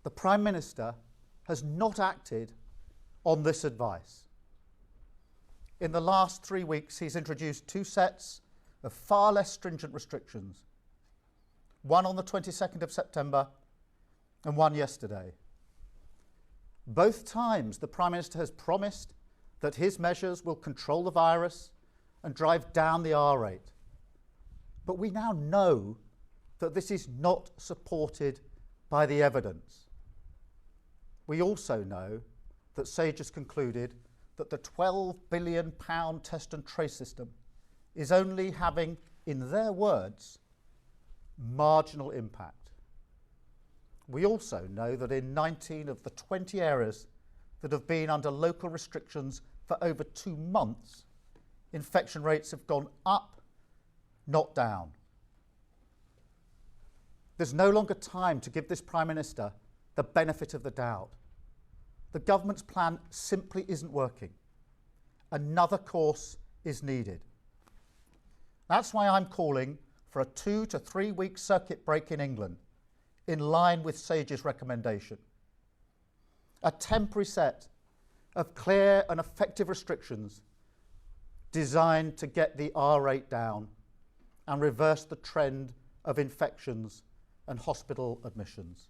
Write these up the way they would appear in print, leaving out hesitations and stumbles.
the Prime Minister has not acted on this advice. In the last 3 weeks, he's introduced 2 sets of far less stringent restrictions, one on the 22nd of September and one yesterday. Both times, the Prime Minister has promised that his measures will control the virus and drive down the R rate. But we now know that this is not supported by the evidence. We also know that SAGE has concluded that the £12 billion test and trace system is only having, in their words, marginal impact. We also know that in 19 of the 20 areas that have been under local restrictions for over 2 months, infection rates have gone up, not down. There's no longer time to give this Prime Minister the benefit of the doubt. The government's plan simply isn't working. Another course is needed. That's why I'm calling for a 2 to 3 week circuit break in England, in line with SAGE's recommendation. A temporary set of clear and effective restrictions designed to get the R rate down and reverse the trend of infections and hospital admissions.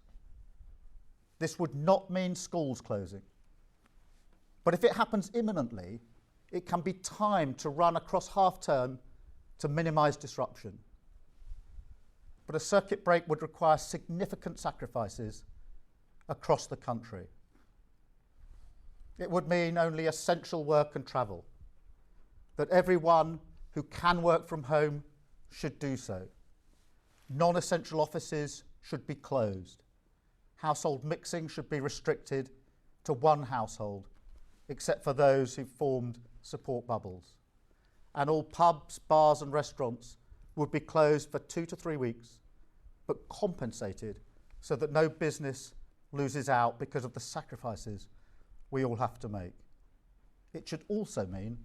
This would not mean schools closing. But if it happens imminently, it can be timed to run across half-term to minimise disruption. But a circuit break would require significant sacrifices across the country. It would mean only essential work and travel, that everyone who can work from home should do so. Non-essential offices should be closed. Household mixing should be restricted to one household, except for those who've formed support bubbles. And all pubs, bars and restaurants would be closed for 2 to 3 weeks, but compensated so that no business loses out because of the sacrifices we all have to make. It should also mean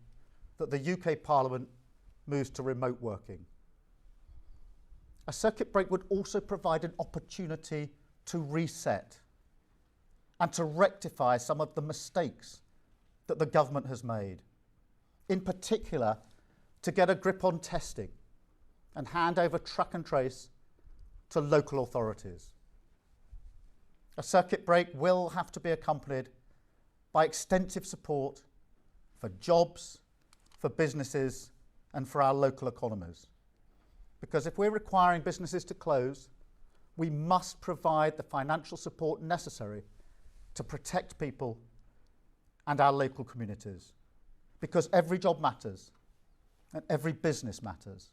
that the UK Parliament moves to remote working. A circuit break would also provide an opportunity to reset and to rectify some of the mistakes that the government has made. In particular, to get a grip on testing and hand over track and trace to local authorities. A circuit break will have to be accompanied by extensive support for jobs, for businesses, and for our local economies. Because if we're requiring businesses to close, we must provide the financial support necessary to protect people and our local communities. Because every job matters and every business matters.